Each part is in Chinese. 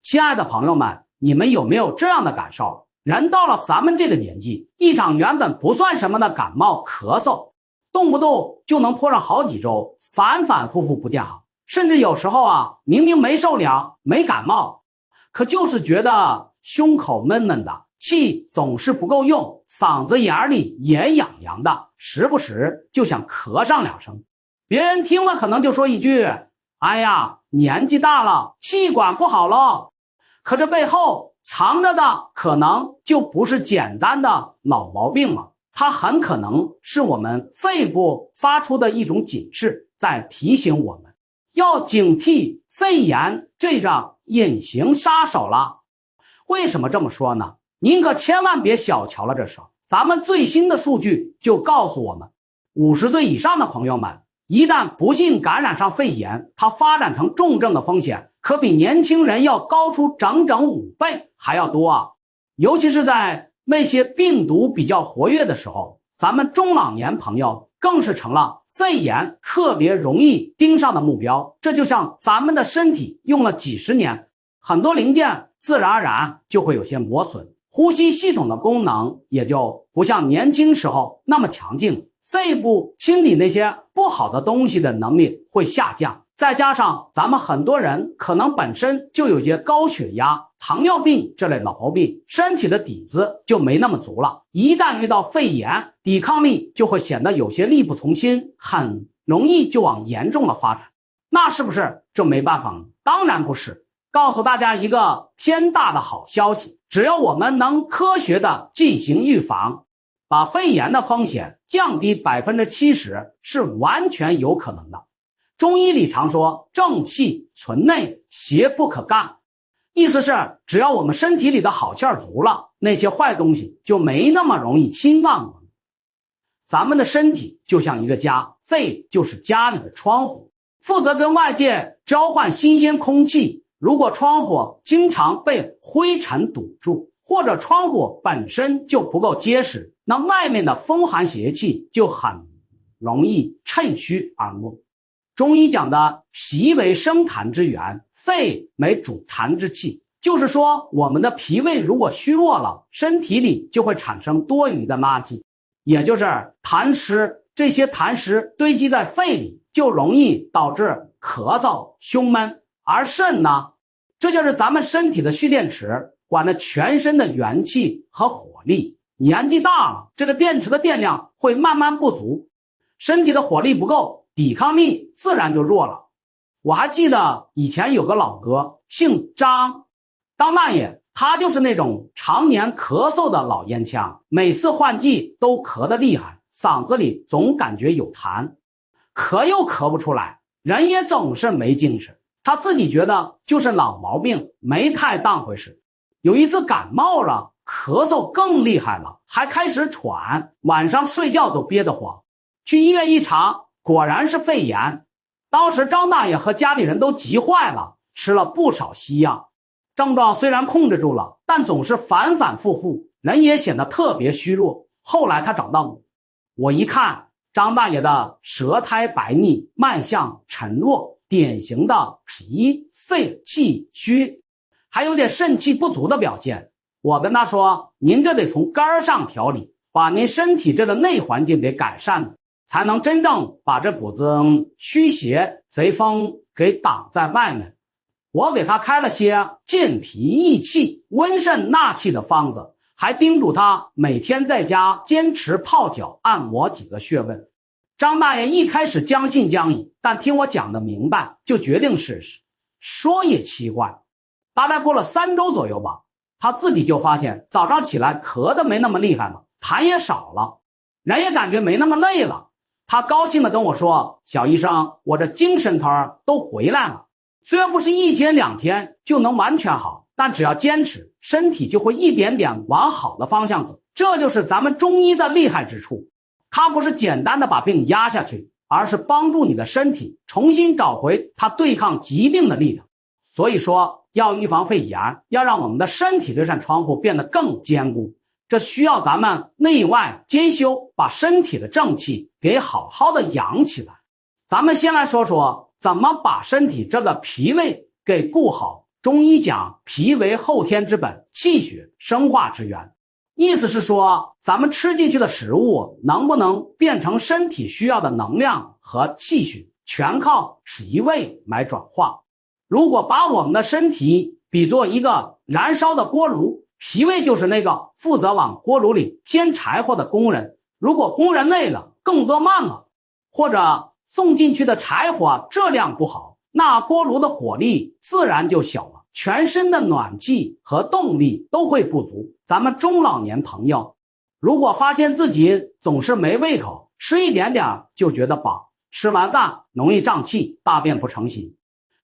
亲爱的朋友们，你们有没有这样的感受？人到了咱们这个年纪，一场原本不算什么的感冒咳嗽，动不动就能拖上好几周，反反复复不见好。甚至有时候明明没受凉，没感冒，可就是觉得胸口闷闷的，气总是不够用，嗓子眼里也痒痒的，时不时就想咳上两声。别人听了可能就说一句：哎呀，年纪大了，气管不好了。可这背后藏着的可能就不是简单的老毛病了，它很可能是我们肺部发出的一种警示，在提醒我们要警惕肺炎这张隐形杀手了。为什么这么说呢？您可千万别小瞧了这事。咱们最新的数据就告诉我们，50岁以上的朋友们，一旦不幸感染上肺炎，它发展成重症的风险可比年轻人要高出整整5倍还要多。尤其是在那些病毒比较活跃的时候，咱们中老年朋友更是成了肺炎特别容易盯上的目标。这就像咱们的身体用了几十年，很多零件自然而然就会有些磨损，呼吸系统的功能也就不像年轻时候那么强劲，肺部清理那些不好的东西的能力会下降。再加上咱们很多人可能本身就有些高血压、糖尿病这类老毛病，身体的底子就没那么足了，一旦遇到肺炎，抵抗力就会显得有些力不从心，很容易就往严重了发展。那是不是就没办法呢？当然不是。告诉大家一个天大的好消息，只要我们能科学的进行预防，把肺炎的风险降低 70% 是完全有可能的。中医里常说正气存内，邪不可干，意思是只要我们身体里的好气儿足了，那些坏东西就没那么容易侵犯我们。咱们的身体就像一个家，肺就是家里的窗户，负责跟外界交换新鲜空气。如果窗户经常被灰尘堵住，或者窗户本身就不够结实，那外面的风寒邪气就很容易趁虚而入。中医讲的脾为生痰之源，肺为主痰之器，就是说我们的脾胃如果虚弱了，身体里就会产生多余的垃圾，也就是痰湿。这些痰湿堆积在肺里，就容易导致咳嗽、胸闷。而肾呢，这就是咱们身体的蓄电池，管着全身的元气和火力。年纪大了，这个电池的电量会慢慢不足，身体的火力不够，抵抗力自然就弱了。我还记得以前有个老哥姓张大爷，他就是那种常年咳嗽的老烟枪，每次换季都咳得厉害，嗓子里总感觉有痰，咳又咳不出来，人也总是没精神。他自己觉得就是老毛病，没太当回事。有一次感冒了，咳嗽更厉害了，还开始喘，晚上睡觉都憋得慌。去医院一查，果然是肺炎。当时张大爷和家里人都急坏了，吃了不少西药，症状虽然控制住了，但总是反反复复，人也显得特别虚弱。后来他找到我一看，张大爷的舌苔白腻，脉象沉弱，典型的脾肺气虚，还有点肾气不足的表现。我跟他说，您这得从根上调理，把您身体这个内环境给改善了，才能真正把这股子虚邪贼风给挡在外面。我给他开了些健脾益气、温肾纳气的方子，还叮嘱他每天在家坚持泡脚按摩几个穴位。张大爷一开始将信将疑，但听我讲的明白，就决定试试。说也奇怪，大概过了3周左右吧，他自己就发现早上起来咳得没那么厉害了，痰也少了，人也感觉没那么累了。他高兴地跟我说，小医生，我这精神头都回来了。虽然不是1天2天就能完全好，但只要坚持，身体就会一点点往好的方向走。这就是咱们中医的厉害之处，它不是简单的把病压下去，而是帮助你的身体重新找回它对抗疾病的力量。所以说，要预防肺炎，要让我们的身体这扇窗户变得更坚固，这需要咱们内外兼修，把身体的正气给好好的养起来。咱们先来说说怎么把身体这个脾胃给顾好，中医讲脾为后天之本，气血生化之源，意思是说咱们吃进去的食物能不能变成身体需要的能量和气血，全靠脾胃来转化。如果把我们的身体比作一个燃烧的锅炉，脾胃就是那个负责往锅炉里添柴火的工人，如果工人累了，更多慢了，或者送进去的柴火质量不好，那锅炉的火力自然就小了，全身的暖气和动力都会不足。咱们中老年朋友如果发现自己总是没胃口，吃一点点就觉得饱，吃完饭容易胀气，大便不成形，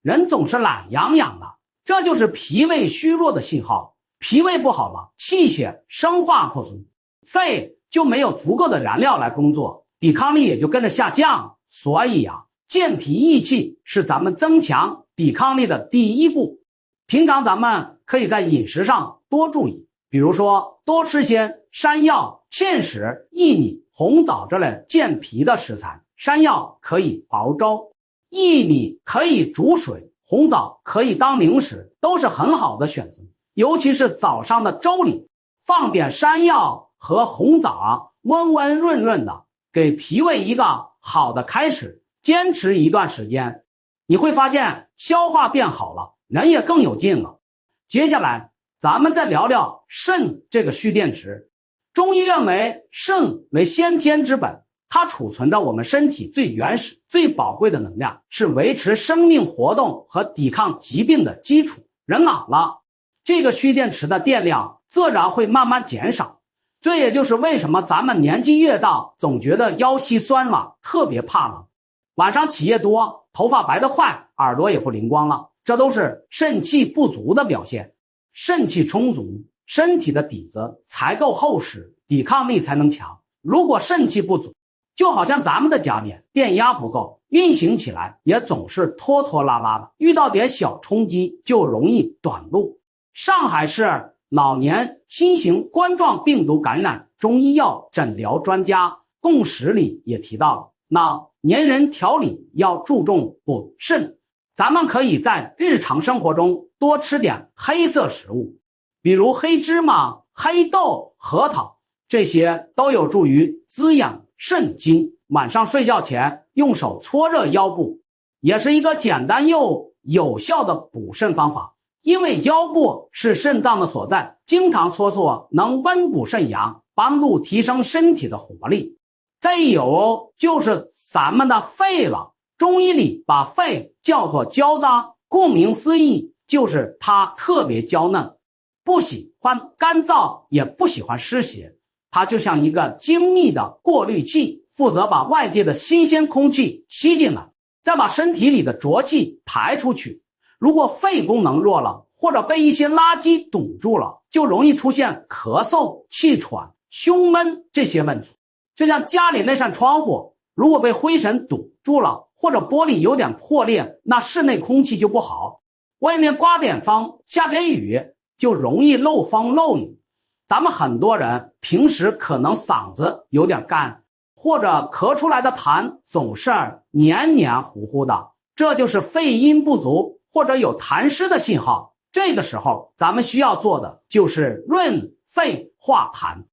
人总是懒洋洋的，这就是脾胃虚弱的信号。脾胃不好了，气血生化不足，肺就没有足够的燃料来工作，抵抗力也就跟着下降。所以健脾益气是咱们增强抵抗力的第一步。平常咱们可以在饮食上多注意，比如说多吃些山药、芡实、薏米、红枣这类健脾的食材。山药可以熬粥，薏米可以煮水，红枣可以当零食，都是很好的选择。尤其是早上的粥里放点山药和红枣，温温润润的，给脾胃一个好的开始。坚持一段时间，你会发现消化变好了，人也更有劲了。接下来咱们再聊聊肾这个蓄电池。中医认为肾为先天之本，它储存着我们身体最原始最宝贵的能量，是维持生命活动和抵抗疾病的基础。人老了，这个蓄电池的电量自然会慢慢减少，这也就是为什么咱们年纪越大总觉得腰膝酸了，特别怕冷，晚上起夜多，头发白得快，耳朵也不灵光了，这都是肾气不足的表现。肾气充足，身体的底子才够厚实，抵抗力才能强。如果肾气不足，就好像咱们的家电电压不够，运行起来也总是拖拖拉拉的，遇到点小冲击就容易短路。上海市老年新型冠状病毒感染中医药诊疗专家共识里也提到了，那年人调理要注重补肾。咱们可以在日常生活中多吃点黑色食物，比如黑芝麻、黑豆、核桃，这些都有助于滋养肾精。晚上睡觉前用手搓热腰部，也是一个简单又有效的补肾方法。因为腰部是肾脏的所在，经常搓搓能温补肾阳，帮助提升身体的活力。再有就是咱们的肺了，中医里把肺叫做焦脏，顾名思义就是它特别娇嫩，不喜欢干燥，也不喜欢湿邪，它就像一个精密的过滤器，负责把外界的新鲜空气吸进来，再把身体里的浊气排出去。如果肺功能弱了，或者被一些垃圾堵住了，就容易出现咳嗽、气喘、胸闷这些问题。就像家里那扇窗户，如果被灰尘堵住了，或者玻璃有点破裂，那室内空气就不好。外面刮点风，下点雨，就容易漏风漏雨。咱们很多人平时可能嗓子有点干，或者咳出来的痰总是黏黏糊糊的，这就是肺阴不足或者有痰湿的信号。这个时候咱们需要做的就是润肺化痰。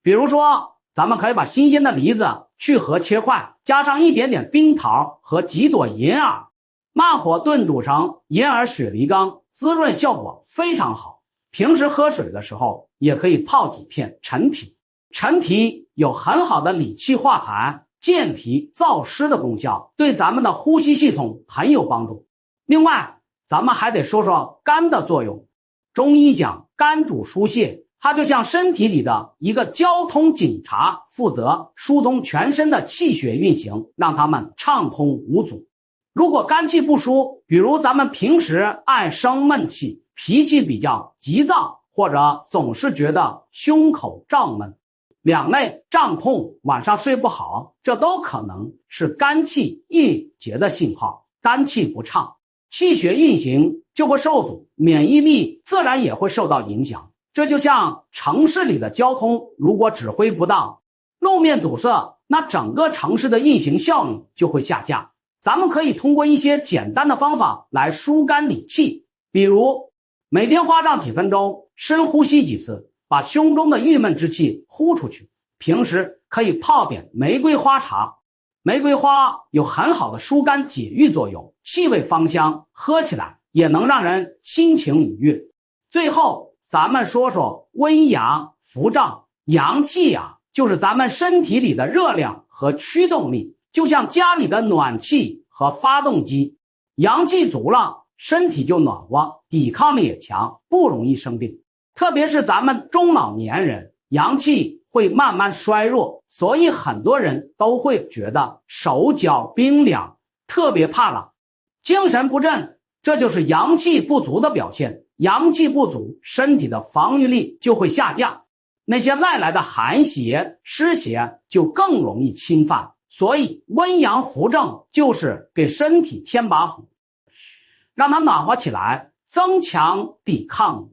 比如说咱们可以把新鲜的梨子去核切块，加上一点点冰桃和几朵银耳，慢火炖煮成银耳雪梨羹，滋润效果非常好。平时喝水的时候也可以泡几片陈皮，陈皮有很好的理气化痰、健脾燥湿的功效，对咱们的呼吸系统很有帮助。另外咱们还得说说肝的作用。中医讲肝主疏泄，它就像身体里的一个交通警察，负责疏通全身的气血运行，让它们畅通无阻。如果肝气不疏，比如咱们平时爱生闷气，脾气比较急躁，或者总是觉得胸口胀闷、两肋胀痛，晚上睡不好，这都可能是肝气郁结的信号。肝气不畅，气血运行就会受阻，免疫力自然也会受到影响。这就像城市里的交通，如果指挥不当，路面堵塞，那整个城市的运行效率就会下降。咱们可以通过一些简单的方法来疏肝理气，比如每天花上几分钟深呼吸几次，把胸中的郁闷之气呼出去。平时可以泡点玫瑰花茶，玫瑰花有很好的疏肝解郁作用，气味芳香，喝起来也能让人心情愉悦。最后咱们说说温阳扶胀。阳气啊，就是咱们身体里的热量和驱动力，就像家里的暖气和发动机，阳气足了，身体就暖和，抵抗力也强，不容易生病。特别是咱们中老年人，阳气会慢慢衰弱，所以很多人都会觉得手脚冰凉，特别怕冷，精神不振，这就是阳气不足的表现。阳气不足，身体的防御力就会下降，那些外来的寒邪、湿邪就更容易侵犯。所以温阳扶正就是给身体添把火，让它暖和起来，增强抵抗。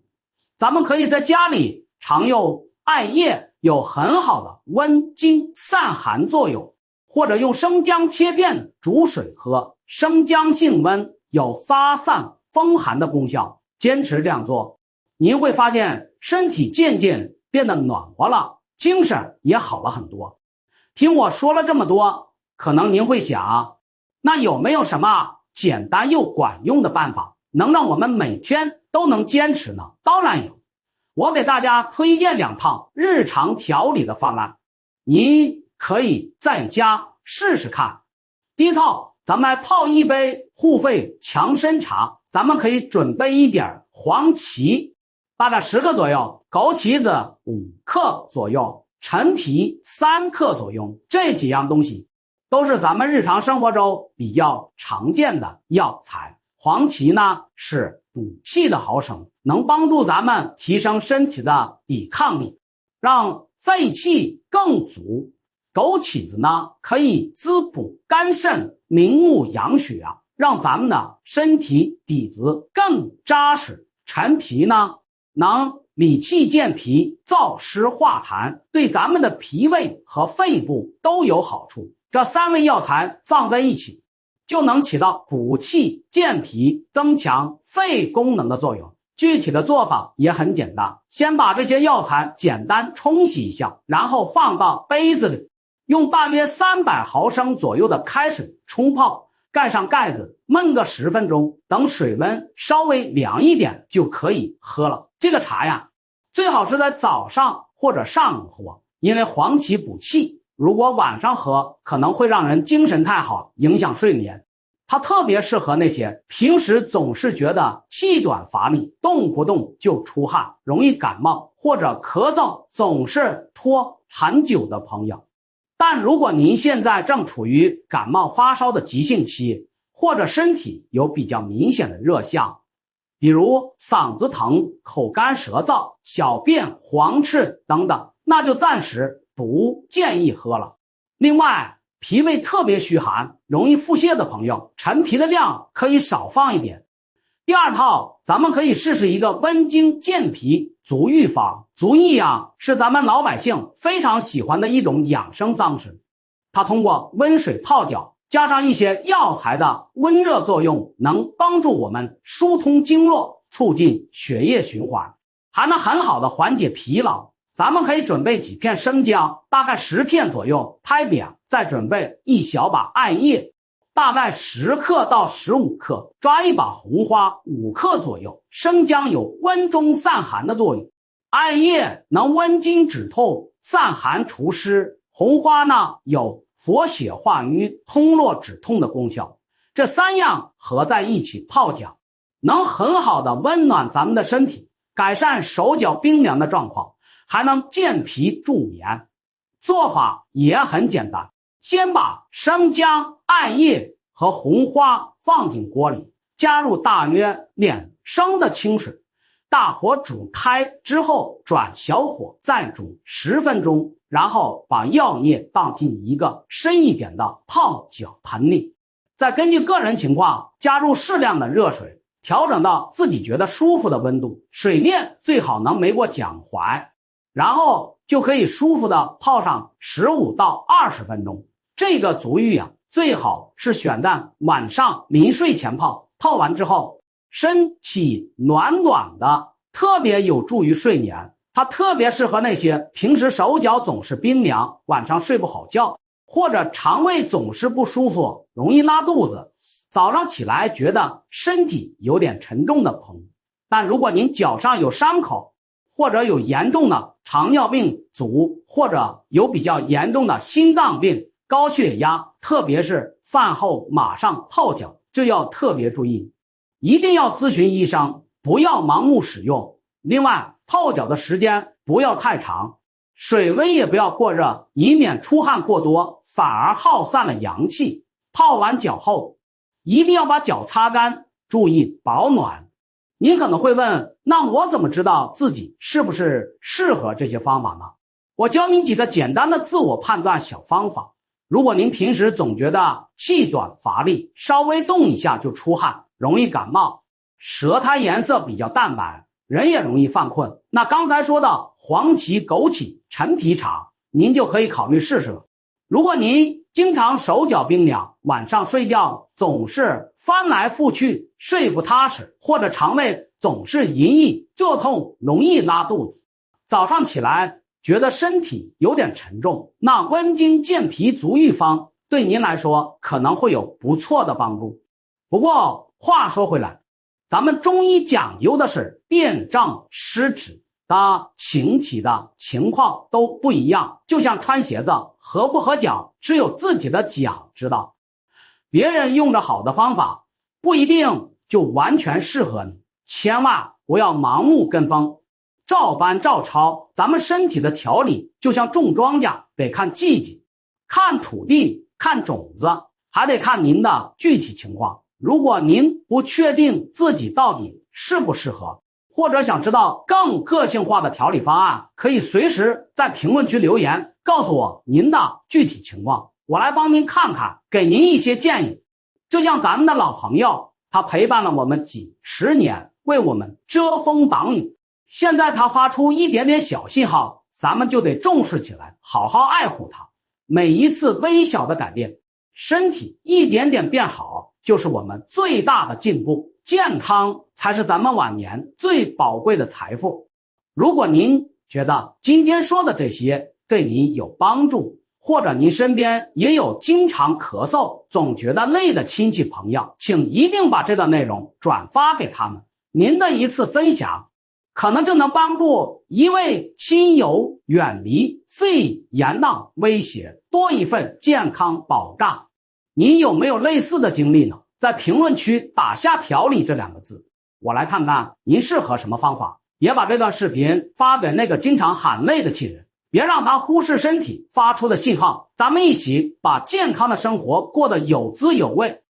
咱们可以在家里常用艾叶，有很好的温经散寒作用，或者用生姜切片煮水喝，生姜性温，有发散风寒的功效。坚持这样做，您会发现身体渐渐变得暖和了，精神也好了很多。听我说了这么多，可能您会想，那有没有什么简单又管用的办法，能让我们每天都能坚持呢？当然有，我给大家推荐2套日常调理的方案，您可以在家试试看。第一套，咱们来泡一杯护肺强身茶，咱们可以准备一点黄芪，大概10克左右，枸杞子5克左右，陈皮3克左右。这几样东西都是咱们日常生活中比较常见的药材。黄芪呢是补气的好手，能帮助咱们提升身体的抵抗力，让肺气更足。枸杞子呢可以滋补肝肾，明目养血啊，让咱们的身体底子更扎实。陈皮呢能理气健脾，燥湿化痰，对咱们的脾胃和肺部都有好处。这3味药材放在一起，就能起到补气健脾、增强肺功能的作用。具体的做法也很简单，先把这些药材简单冲洗一下，然后放到杯子里，用大约300毫升左右的开水冲泡，盖上盖子，焖个10分钟，等水温稍微凉一点就可以喝了。这个茶呀，最好是在早上或者上午喝，因为黄芪补气，如果晚上喝可能会让人精神太好，影响睡眠。它特别适合那些平时总是觉得气短乏力，动不动就出汗，容易感冒或者咳嗽总是拖很久的朋友。但如果您现在正处于感冒发烧的急性期，或者身体有比较明显的热象，比如嗓子疼、口干舌燥、小便黄赤等等，那就暂时不建议喝了。另外，脾胃特别虚寒，容易腹泻的朋友，陈皮的量可以少放一点。第2套，咱们可以试试一个温经健脾足浴法。足浴啊，是咱们老百姓非常喜欢的一种养生方式。它通过温水泡脚，加上一些药材的温热作用，能帮助我们疏通经络，促进血液循环，还能很好的缓解疲劳。咱们可以准备几片生姜，大概10片左右，拍扁，再准备一小把艾叶，大概10克到15克，抓一把红花5克左右。生姜有温中散寒的作用，艾叶能温经止痛、散寒除湿，红花呢有活血化瘀、通络止痛的功效。这3样合在一起泡脚，能很好的温暖咱们的身体，改善手脚冰凉的状况，还能健脾助眠。做法也很简单，先把生姜、艾叶和红花放进锅里，加入大约2升的清水，大火煮开之后转小火再煮10分钟，然后把药液倒进一个深一点的泡脚盆里，再根据个人情况加入适量的热水，调整到自己觉得舒服的温度，水面最好能没过脚踝，然后就可以舒服的泡上15到20分钟。这个足浴啊，最好是选在晚上临睡前泡，泡完之后身体暖暖的，特别有助于睡眠。它特别适合那些平时手脚总是冰凉，晚上睡不好觉，或者肠胃总是不舒服，容易拉肚子，早上起来觉得身体有点沉重的朋友。但如果您脚上有伤口，或者有严重的糖尿病足，或者有比较严重的心脏病、高血压，特别是饭后马上泡脚，就要特别注意，一定要咨询医生，不要盲目使用。另外，泡脚的时间不要太长，水温也不要过热，以免出汗过多，反而耗散了阳气。泡完脚后，一定要把脚擦干，注意保暖。您可能会问，那我怎么知道自己是不是适合这些方法呢？我教您几个简单的自我判断小方法。如果您平时总觉得气短乏力，稍微动一下就出汗，容易感冒，舌苔颜色比较淡白，人也容易犯困，那刚才说的黄芪、枸杞、陈皮茶，您就可以考虑试试了。如果您经常手脚冰凉，晚上睡觉总是翻来覆去，睡不踏实，或者肠胃总是淫逸作痛，容易拉肚子，早上起来觉得身体有点沉重，那温经健脾足浴方对您来说可能会有不错的帮助。不过话说回来，咱们中医讲究的是辨证施治，它形体的情况都不一样，就像穿鞋子合不合脚，只有自己的脚知道。别人用着好的方法，不一定就完全适合你，千万不要盲目跟风，照搬照抄。咱们身体的调理就像种庄稼，得看季节，看土地，看种子，还得看您的具体情况。如果您不确定自己到底适不适合，或者想知道更个性化的调理方案，可以随时在评论区留言，告诉我您的具体情况，我来帮您看看，给您一些建议。就像咱们的老朋友，他陪伴了我们几十年，为我们遮风挡雨，现在他发出一点点小信号，咱们就得重视起来，好好爱护他。每一次微小的改变，身体一点点变好，就是我们最大的进步。健康才是咱们晚年最宝贵的财富。如果您觉得今天说的这些对您有帮助，或者您身边也有经常咳嗽总觉得累的亲戚朋友，请一定把这段内容转发给他们。您的一次分享可能就能帮助一位亲友远离肺炎的威胁，多一份健康保障。您有没有类似的经历呢？在评论区打下调理这2个字，我来看看您适合什么方法。也把这段视频发给那个经常喊累的亲人，别让他忽视身体发出的信号。咱们一起把健康的生活过得有滋有味。